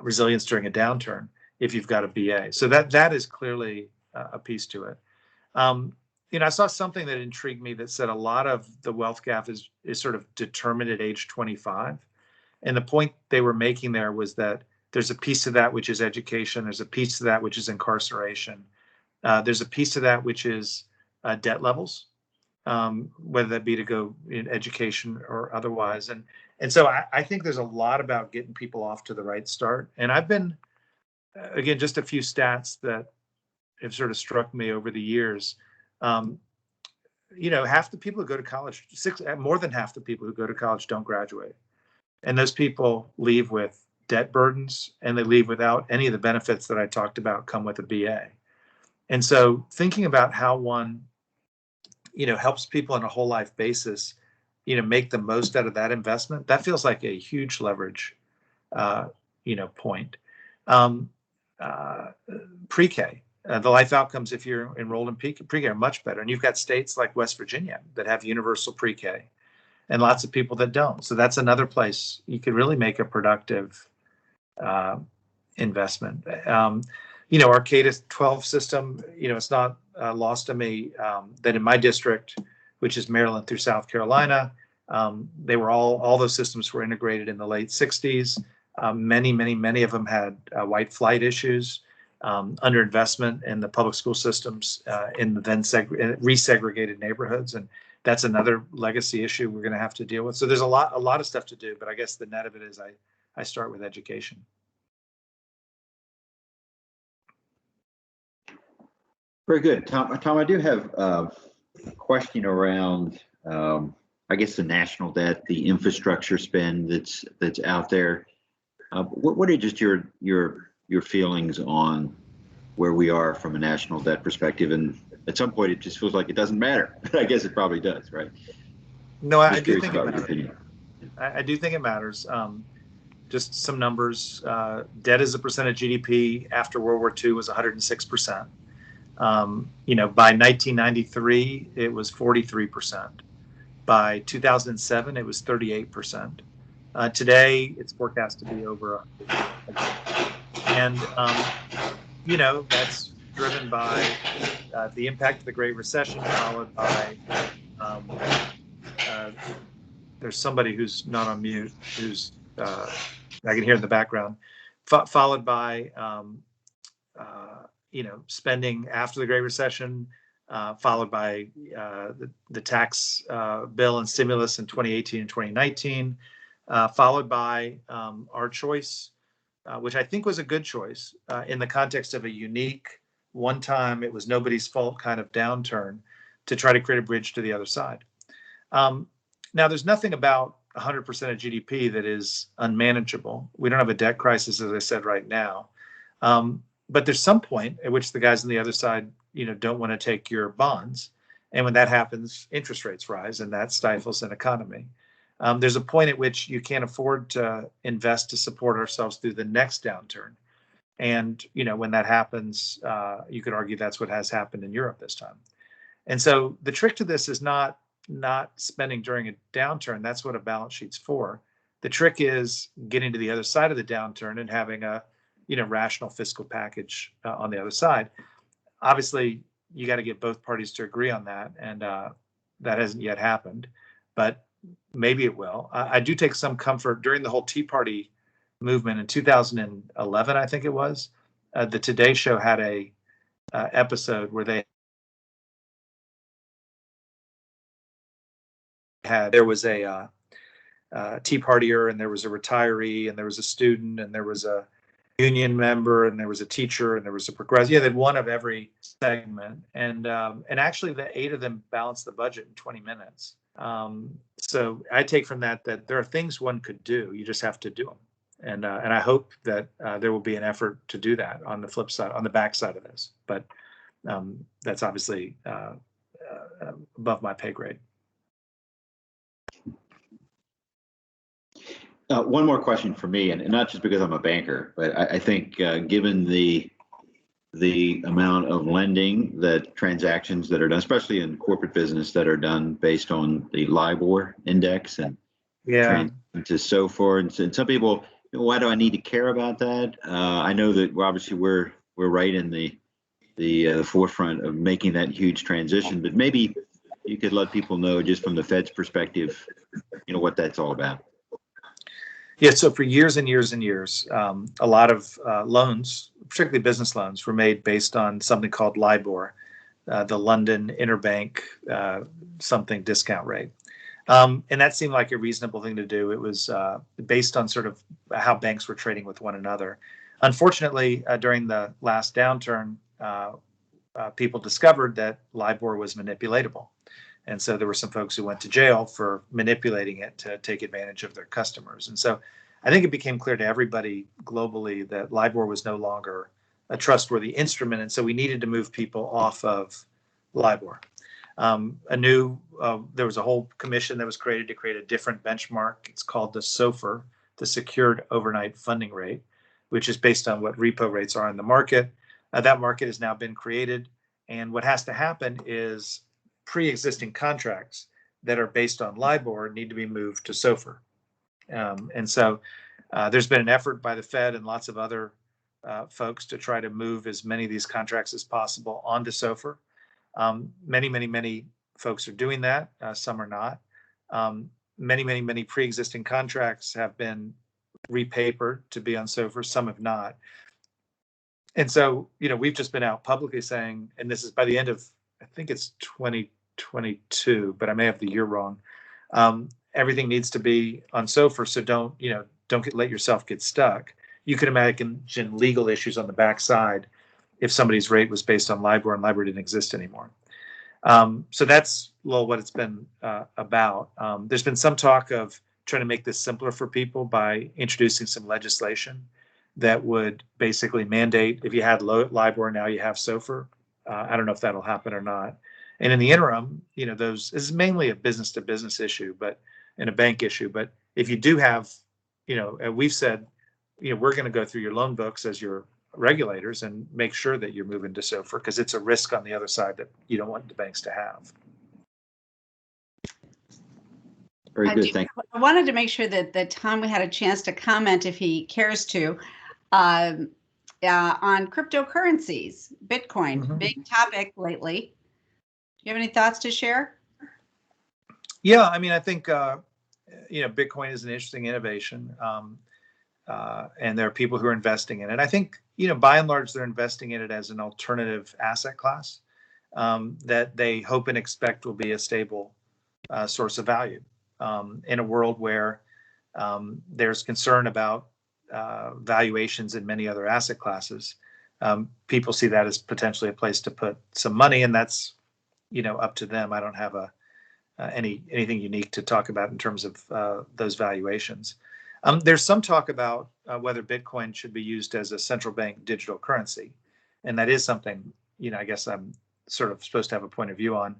resilience during a downturn, if you've got a BA. So that is clearly a piece to it. I saw something that intrigued me that said a lot of the wealth gap is sort of determined at age 25. And the point they were making there was that there's a piece of that which is education. There's a piece of that which is incarceration. There's a piece of that which is debt levels, whether that be to go in education or otherwise. And so I think there's a lot about getting people off to the right start. And I've been, again, just a few stats that have sort of struck me over the years. Half the people who go to college, more than half the people who go to college don't graduate. And those people leave with debt burdens, and they leave without any of the benefits that I talked about come with a BA. And so thinking about how one, helps people on a whole life basis, make the most out of that investment, that feels like a huge leverage, point. Pre-K, the life outcomes, if you're enrolled in pre-K, are much better. And you've got states like West Virginia that have universal pre-K, and lots of people that don't. So that's another place you could really make a productive investment. Our K-12 system, it's not lost to me that in my district, which is Maryland through South Carolina, they were all those systems were integrated in the late 60s. Many of them had white flight issues, underinvestment in the public school systems in the then resegregated neighborhoods, and that's another legacy issue we're going to have to deal with. So there's a lot of stuff to do, but I guess the net of it is I start with education. Very good, Tom. I do have a question around, I guess, the national debt, the infrastructure spend that's out there. What are just your feelings on where we are from a national debt perspective? And at some point, it just feels like it doesn't matter. I guess it probably does, right? No, I do think it matters. I do think it matters. Just some numbers. Debt as a percent of GDP after World War II was 106%. By 1993, it was 43%. By 2007, it was 38%. Today, it's forecast to be over 100%. And, that's driven by the impact of the Great Recession, followed by, there's somebody who's not on mute, who's, I can hear in the background, followed by, spending after the Great Recession, followed by the tax bill and stimulus in 2018 and 2019, followed by our choice, which I think was a good choice in the context of a unique, one time, it was nobody's fault kind of downturn to try to create a bridge to the other side. Now, there's nothing about 100% of GDP that is unmanageable. We don't have a debt crisis, as I said, right now. But there's some point at which the guys on the other side, don't want to take your bonds. And when that happens, interest rates rise, and that stifles an economy. There's a point at which you can't afford to invest to support ourselves through the next downturn. And, when that happens, you could argue that's what has happened in Europe this time. And so the trick to this is not spending during a downturn. That's what a balance sheet's for. The trick is getting to the other side of the downturn and having a rational fiscal package on the other side. Obviously, you got to get both parties to agree on that, and that hasn't yet happened, but maybe it will. I do take some comfort during the whole Tea Party movement in 2011, I think it was. The Today Show had a episode where there was a Tea Partier, and there was a retiree, and there was a student, and there was a union member, and there was a teacher, and there was a progressive. Yeah, they had one of every segment, and actually the 8 of them balanced the budget in 20 minutes. So I take from that there are things one could do. You just have to do them, and I hope that there will be an effort to do that on the flip side, on the back side of this. But that's obviously above my pay grade. One more question for me, and not just because I'm a banker, but I think given the amount of lending that transactions that are done, especially in corporate business, that are done based on the LIBOR index and to SOFR, and some people, why do I need to care about that? I know that we're right in the forefront of making that huge transition, but maybe you could let people know just from the Fed's perspective, what that's all about. Yeah, so for years and years and years, a lot of loans, particularly business loans, were made based on something called LIBOR, the London Interbank something discount rate. And that seemed like a reasonable thing to do. It was based on sort of how banks were trading with one another. Unfortunately, during the last downturn, people discovered that LIBOR was manipulatable. And so there were some folks who went to jail for manipulating it to take advantage of their customers. And so I think it became clear to everybody globally that LIBOR was no longer a trustworthy instrument. And so we needed to move people off of LIBOR. There was a whole commission that was created to create a different benchmark. It's called the SOFR, the Secured Overnight Funding Rate, which is based on what repo rates are in the market. That market has now been created. And what has to happen is pre-existing contracts that are based on LIBOR need to be moved to SOFR. And so there's been an effort by the Fed and lots of other folks to try to move as many of these contracts as possible onto SOFR. Many folks are doing that. Some are not. Many pre-existing contracts have been repapered to be on SOFR. Some have not. And so, we've just been out publicly saying, and this is by the end of, I think it's 2022, but I may have the year wrong. Everything needs to be on SOFR, so don't let yourself get stuck. You can imagine legal issues on the backside if somebody's rate was based on LIBOR and LIBOR didn't exist anymore. So that's what it's been about. There's been some talk of trying to make this simpler for people by introducing some legislation that would basically mandate if you had low LIBOR, now you have SOFR. I don't know if that'll happen or not. And in the interim, this is mainly a business to business issue, and a bank issue. But if you do have, and we've said, we're going to go through your loan books as your regulators and make sure that you're moving to SOFR, because it's a risk on the other side that you don't want the banks to have. Very good. Thank you. I wanted to make sure that Tom had a chance to comment, if he cares to, on cryptocurrencies, Bitcoin, big topic lately. Do you have any thoughts to share? Yeah, I think Bitcoin is an interesting innovation, and there are people who are investing in it. I think by and large they're investing in it as an alternative asset class that they hope and expect will be a stable source of value in a world where there's concern about valuations in many other asset classes. People see that as potentially a place to put some money, and that's up to them. I don't have anything unique to talk about in terms of those valuations. There's some talk about whether Bitcoin should be used as a central bank digital currency, and that is something I guess I'm sort of supposed to have a point of view on.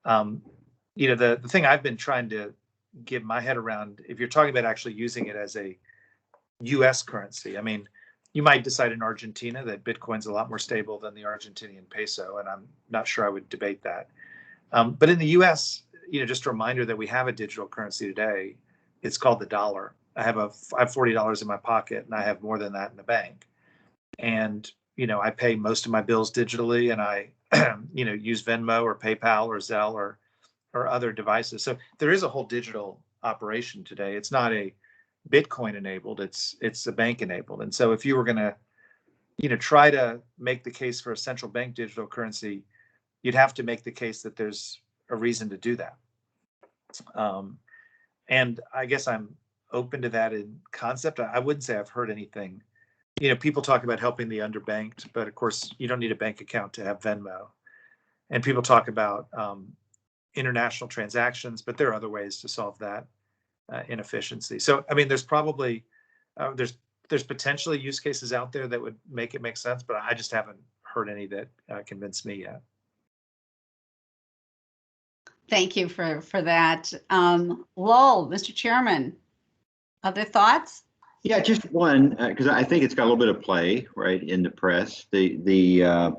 The thing I've been trying to get my head around, if you're talking about actually using it as a U.S. currency, you might decide in Argentina that Bitcoin's a lot more stable than the Argentinian peso, and I'm not sure I would debate that. But in the U.S., just a reminder that we have a digital currency today. It's called the dollar. I have $40 in my pocket, and I have more than that in the bank. And I pay most of my bills digitally, and I use Venmo or PayPal or Zelle or other devices. So there is a whole digital operation today. It's not a Bitcoin enabled, it's a bank enabled. And so if you were going to try to make the case for a central bank digital currency, you'd have to make the case that there's a reason to do that. And I guess I'm open to that in concept. I wouldn't say I've heard anything. People talk about helping the underbanked, but of course you don't need a bank account to have Venmo. And people talk about international transactions, but there are other ways to solve that inefficiency. So there's probably there's potentially use cases out there that would make it make sense, but I just haven't heard any that convince me yet. Thank you for that. Lowell, Mr. Chairman, other thoughts? Yeah, just one, because I think it's got a little bit of play, right, in the press. The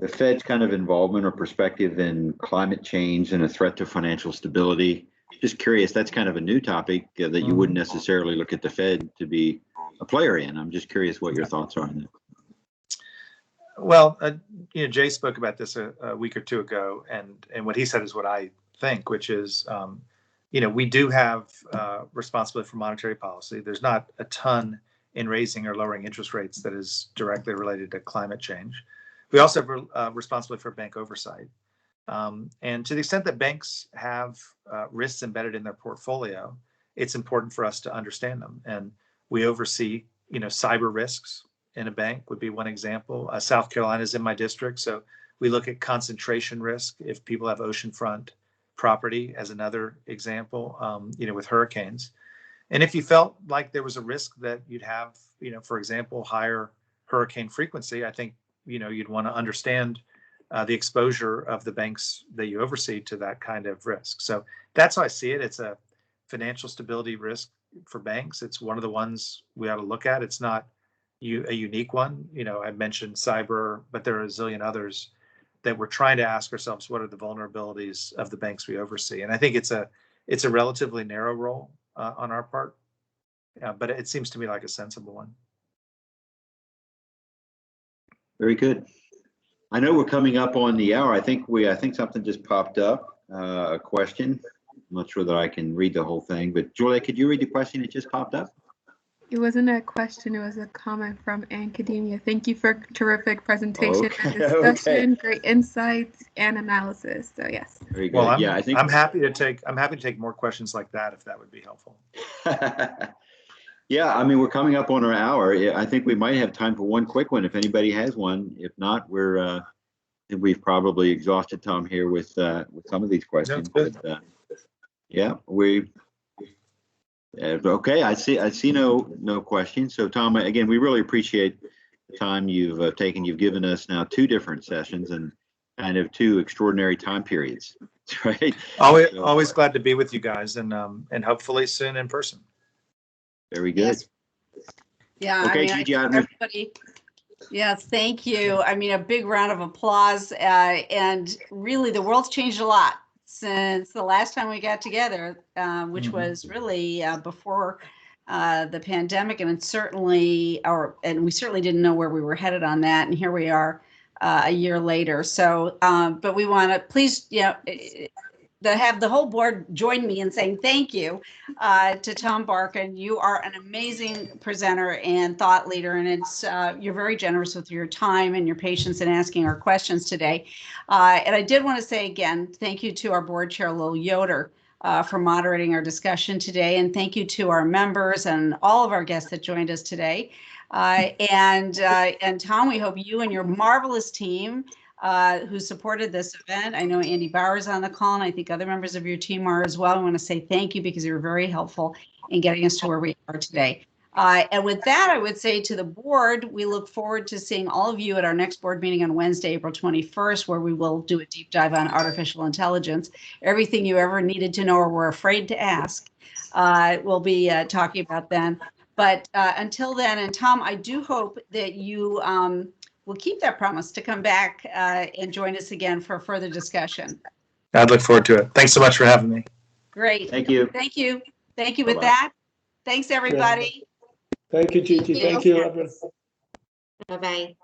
Fed's kind of involvement or perspective in climate change and a threat to financial stability. Just curious, that's kind of a new topic that you wouldn't necessarily look at the Fed to be a player in. I'm just curious what your thoughts are on that. Well, Jay spoke about this a week or two ago, and what he said is what I think, which is, we do have responsibility for monetary policy. There's not a ton in raising or lowering interest rates that is directly related to climate change. We also have responsibility for bank oversight. And to the extent that banks have risks embedded in their portfolio, it's important for us to understand them. And we oversee, cyber risks in a bank would be one example. South Carolina is in my district, so we look at concentration risk if people have oceanfront property as another example, with hurricanes. And if you felt like there was a risk that you'd have, for example, higher hurricane frequency, I think, you'd want to understand the exposure of the banks that you oversee to that kind of risk. So that's how I see it. It's a financial stability risk for banks. It's one of the ones we ought to look at. It's not a unique one. I mentioned cyber, but there are a zillion others that we're trying to ask ourselves, what are the vulnerabilities of the banks we oversee? And I think it's a relatively narrow role on our part, but it seems to me like a sensible one. Very good. I know we're coming up on the hour. I think something just popped up, a question. I'm not sure that I can read the whole thing, but Julia, could you read the question that just popped up? It wasn't a question, it was a comment from Academia. Thank you for terrific presentation and discussion, great insights and analysis. So yes. Very good. Well, I'm happy to take more questions like that if that would be helpful. Yeah, I mean, we're coming up on our hour. I think we might have time for one quick one if anybody has one. If not, we've probably exhausted Tom here with some of these questions. But, yeah, okay. I see no questions. So Tom, again, we really appreciate the time you've taken. You've given us now 2 different sessions and kind of 2 extraordinary time periods, right? Always glad to be with you guys, and hopefully soon in person. Very good. Yes. Yeah. Okay, Gigi, everybody. Yes, thank you. I mean, a big round of applause. And really, the world's changed a lot since the last time we got together, which was really before the pandemic, and we certainly didn't know where we were headed on that. And here we are a year later. So, but we want to please, have the whole board join me in saying thank you to Tom Barkin. You are an amazing presenter and thought leader, and you're very generous with your time and your patience in asking our questions today. And I did want to say again, thank you to our board chair, Lil Yoder, for moderating our discussion today, and thank you to our members and all of our guests that joined us today. And Tom, we hope you and your marvelous team who supported this event. I know Andy Bauer's on the call, and I think other members of your team are as well. I want to say thank you because you were very helpful in getting us to where we are today. And with that, I would say to the board, we look forward to seeing all of you at our next board meeting on Wednesday, April 21st, where we will do a deep dive on artificial intelligence. Everything you ever needed to know or were afraid to ask, we'll be talking about then. But until then, and Tom, I do hope that you will keep that promise to come back and join us again for further discussion. I'd look forward to it. Thanks so much for having me. Great. Thank you. Thank you. Thank you. With that, thanks everybody. Thank you, Gigi. Thank you, everyone. Bye-bye.